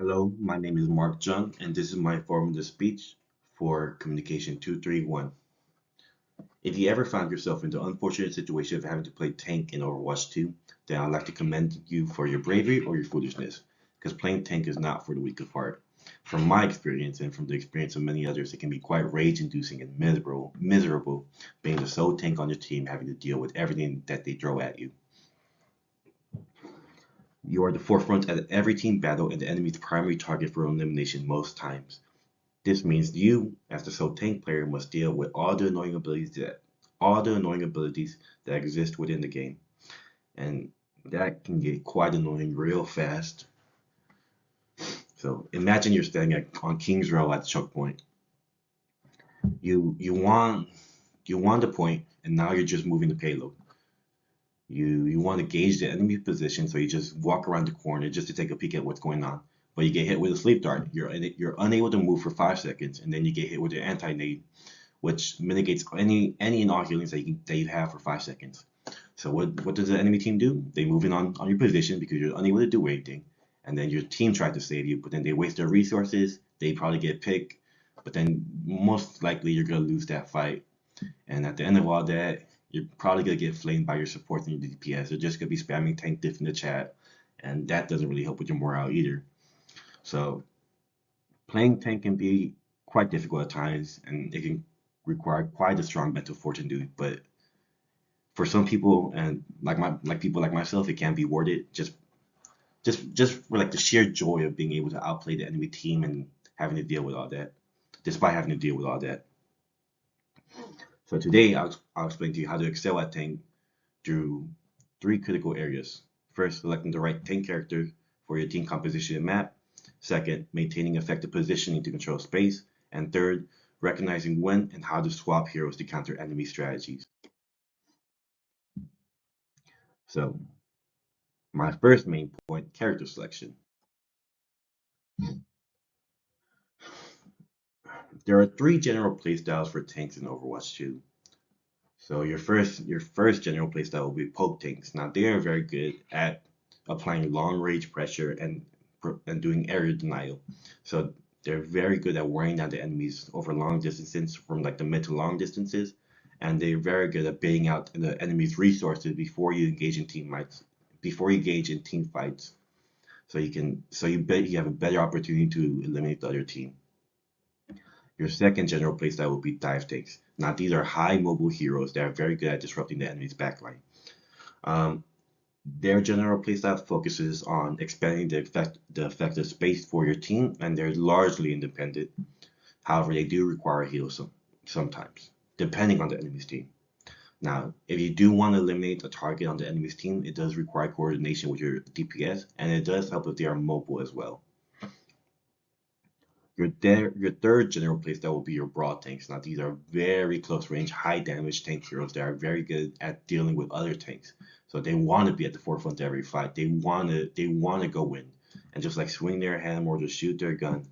Hello, my name is Mark Jung, and this is my informative speech for Communication 231. If you ever found yourself in the unfortunate situation of having to play tank in Overwatch 2, then I'd like to commend you for your bravery or your foolishness, because playing tank is not for the weak of heart. From my experience and from the experience of many others, it can be quite rage-inducing and miserable being the sole tank on your team having to deal with everything that they throw at you. You are the forefront at every team battle and the enemy's primary target for elimination most times. This means you, as the sole tank player, must deal with all the annoying abilities that exist within the game, and that can get quite annoying real fast. So imagine you're standing on King's Row at the choke point. You won the point, and now you're just moving the payload. You want to gauge the enemy position, so you just walk around the corner just to take a peek at what's going on. But you get hit with a sleep dart. You're unable to move for 5 seconds, and then you get hit with an anti-nade, which mitigates any and all healings that you have for 5 seconds. So what does the enemy team do? They move in on your position because you're unable to do anything, and then your team tries to save you, but then they waste their resources. They probably get picked, but then most likely you're gonna lose that fight. And at the end of all that, you're probably gonna get flamed by your supports and your DPS. They're just gonna be spamming tank diff in the chat, and that doesn't really help with your morale either. So playing tank can be quite difficult at times, and it can require quite a strong mental fortitude. But for some people, and like people like myself, it can be worth it. Just for like the sheer joy of being able to outplay the enemy team and having to deal with all that, despite having to deal with all that. So today I'll explain to you how to excel at tank through three critical areas. First, selecting the right tank character for your team composition and map. Second, maintaining effective positioning to control space. And third, recognizing when and how to swap heroes to counter enemy strategies. So, my first main point, character selection. There are three general playstyles for tanks in Overwatch 2. So your first general playstyle will be poke tanks. Now they are very good at applying long range pressure and doing area denial. So they're very good at wearing down the enemies over long distances from like the mid to long distances, and they're very good at baiting out the enemy's resources before you engage in team fights. So you have a better opportunity to eliminate the other team. Your second general playstyle will be dive tanks. Now these are high mobile heroes that are very good at disrupting the enemy's backline. Um, their general playstyle focuses on expanding the effective space for your team, and they're largely independent. However, they do require a heal sometimes, depending on the enemy's team. Now, if you do want to eliminate a target on the enemy's team, it does require coordination with your DPS, and it does help if they are mobile as well. Your third general playstyle will be your broad tanks. Now, these are very close range, high damage tank heroes that are very good at dealing with other tanks. So they want to be at the forefront of every fight. They want to go in and just like swing their hammer or just shoot their gun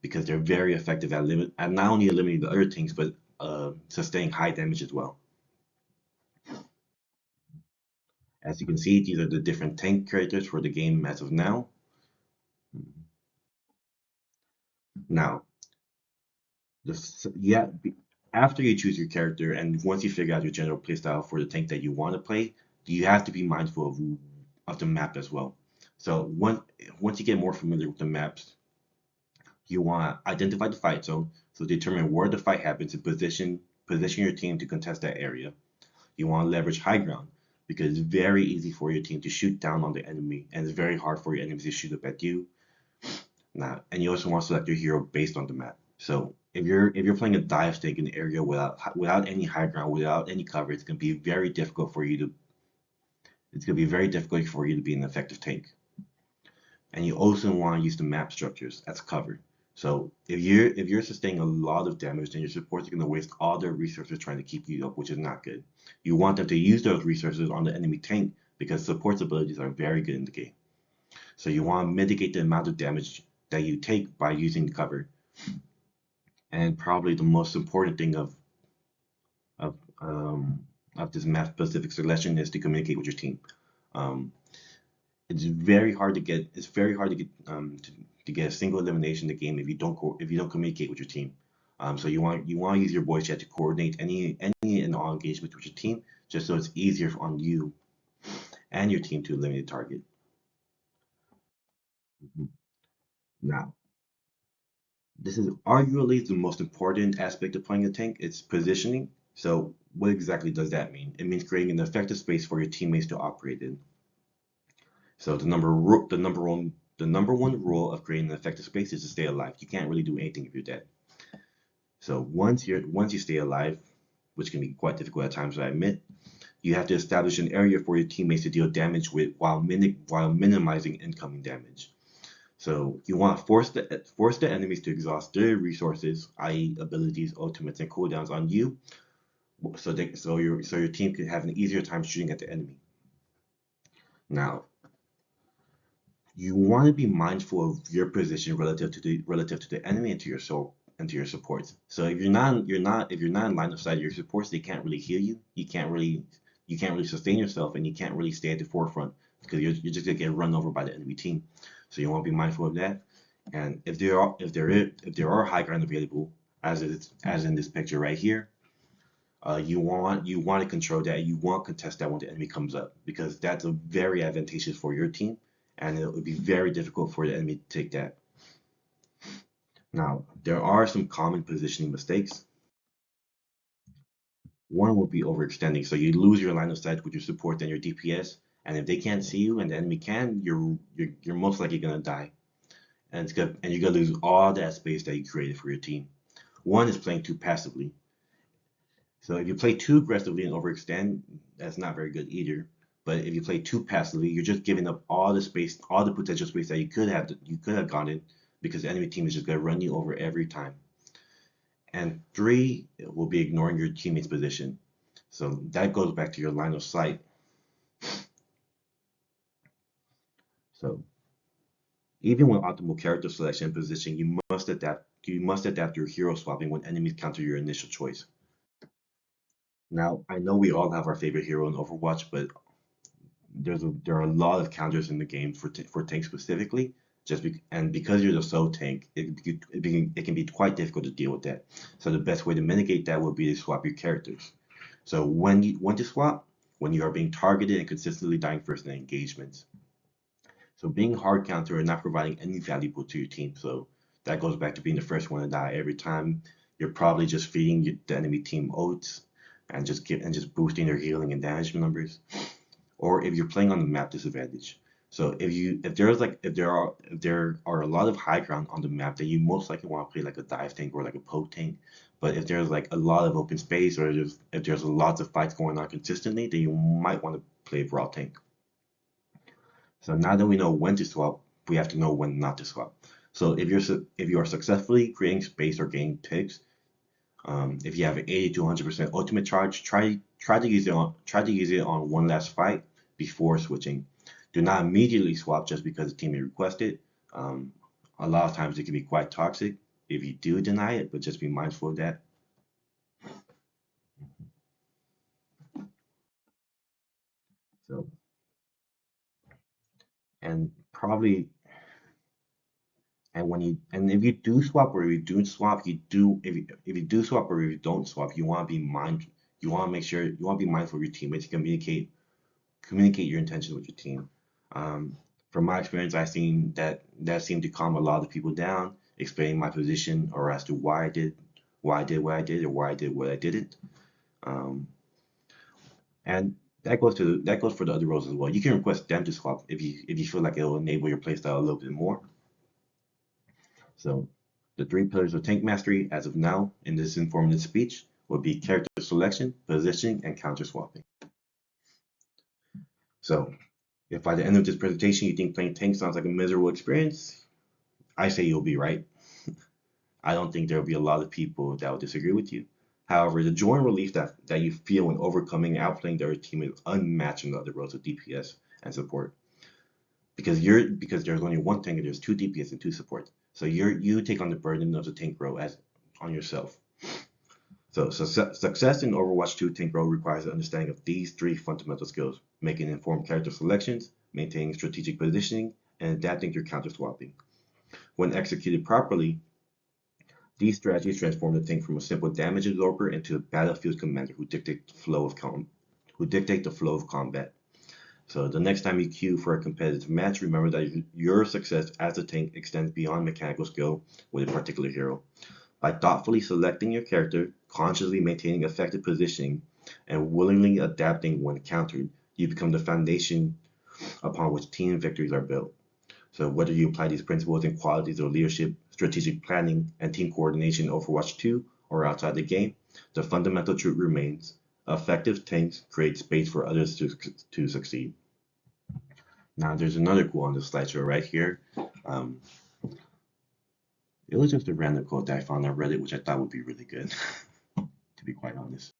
because they're very effective at not only eliminating the other tanks but sustaining high damage as well. As you can see, these are the different tank characters for the game as of now. Now, yeah, after you choose your character and once you figure out your general playstyle for the tank that you want to play, you have to be mindful of the map as well. So once you get more familiar with the maps, you want to identify the fight zone, so determine where the fight happens and position your team to contest that area. You want to leverage high ground because it's very easy for your team to shoot down on the enemy, and it's very hard for your enemies to shoot up at you. Now, and you also want to select your hero based on the map. So if you're playing a dive stake in the area without any high ground, without any cover, it's gonna be very difficult for you to be an effective tank. And you also want to use the map structures as cover. So if you're sustaining a lot of damage, then your supports are gonna waste all their resources trying to keep you up, which is not good. You want them to use those resources on the enemy tank because support's abilities are very good in the game. So you want to mitigate the amount of damage that you take by using cover. And probably the most important thing of um, of this map specific selection is to communicate with your team. Um, it's very hard to get to get a single elimination in the game if you don't communicate with your team. So you want to use your voice chat to coordinate any and all engagements with your team, just so it's easier on you and your team to eliminate the target. Mhm. Now, this is arguably the most important aspect of playing a tank. It's positioning. So what exactly does that mean? It means creating an effective space for your teammates to operate in. So the number one rule of creating an effective space is to stay alive. You can't really do anything if you're dead. So once you stay alive, which can be quite difficult at times, I admit, you have to establish an area for your teammates to deal damage with while minimizing incoming damage. So you want to force the enemies to exhaust their resources, i.e., abilities, ultimates, and cooldowns on you, so your team can have an easier time shooting at the enemy. Now, you want to be mindful of your position relative to the enemy and to your supports. So if you're not in line of sight of your supports, they can't really heal you. You can't really sustain yourself, and you can't really stay at the forefront because you're just gonna get run over by the enemy team. So you want to be mindful of that. And if there are high ground available, as in this picture right here, you want to control that. You want to contest that when the enemy comes up because that's a very advantageous for your team, and it would be very difficult for the enemy to take that. Now, there are some common positioning mistakes. One would be overextending, so you lose your line of sight with your support and your DPS, and if they can't see you and the enemy can, you're most likely gonna die, and you're gonna lose all that space that you created for your team. One is playing too passively. So if you play too aggressively and overextend, that's not very good either. But if you play too passively, you're just giving up all the space, all the potential space that you could have gotten because the enemy team is just gonna run you over every time. And three will be ignoring your teammate's position. So that goes back to your line of sight. So even with optimal character selection and positioning, you must adapt. You must adapt your hero swapping when enemies counter your initial choice. Now, I know we all have our favorite hero in Overwatch, but there are a lot of counters in the game for tanks specifically. And because you're the solo tank, it can be quite difficult to deal with that. So the best way to mitigate that would be to swap your characters. So when to swap, when you are being targeted and consistently dying first in engagements. So being hard counter and not providing any valuable to your team. So that goes back to being the first one to die every time. You're probably just feeding the enemy team oats and just boosting their healing and damage numbers, or if you're playing on the map disadvantage. So if there are a lot of high ground on the map, then you most likely want to play like a dive tank or like a poke tank. But if there's like a lot of open space or if there's lots of fights going on consistently, then you might want to play a brawl tank. So now that we know when to swap, we have to know when not to swap. So if you are successfully creating space or gaining picks, if you have an 80 to 100% ultimate charge, try to use it on one last fight before switching. Do not immediately swap just because the teammate requested. Um, a lot of times it can be quite toxic if you do deny it, but just be mindful of that. So and probably and if you do swap or if you do swap, if you do swap or if you don't swap, you want to make sure you want to be mindful of your teammates. Communicate your intentions with your team. Um, from my experience, I've seen that seemed to calm a lot of people down, explaining my position or as to why I did what I did or why I did what I didn't. Um, and that goes for the other roles as well. You can request them to swap if you feel like it will enable your playstyle a little bit more. So the three pillars of tank mastery as of now in this informative speech will be character selection, positioning, and counter swapping. So if by the end of this presentation you think playing tank sounds like a miserable experience, I say you'll be right. I don't think there will be a lot of people that will disagree with you. However, the joy and relief that you feel when overcoming and outplaying their team is unmatched in the other roles of DPS and support. Because there's only one tank and there's two DPS and two support. So you take on the burden of the tank role as on yourself. So success in Overwatch 2 tank role requires an understanding of these three fundamental skills: making informed character selections, maintaining strategic positioning, and adapting your counter swapping. When executed properly, these strategies transform the tank from a simple damage absorber into a battlefield commander who dictate the flow of combat. So the next time you queue for a competitive match, remember that your success as a tank extends beyond mechanical skill with a particular hero. By thoughtfully selecting your character, consciously maintaining effective positioning, and willingly adapting when countered, you become the foundation upon which team victories are built. So whether you apply these principles and qualities of leadership, strategic planning, and team coordination in Overwatch 2 or outside the game, the fundamental truth remains: effective tanks create space for others to succeed. Now there's another quote on the slideshow right here. Um, it was just a random quote that I found on Reddit, which I thought would be really good, to be quite honest.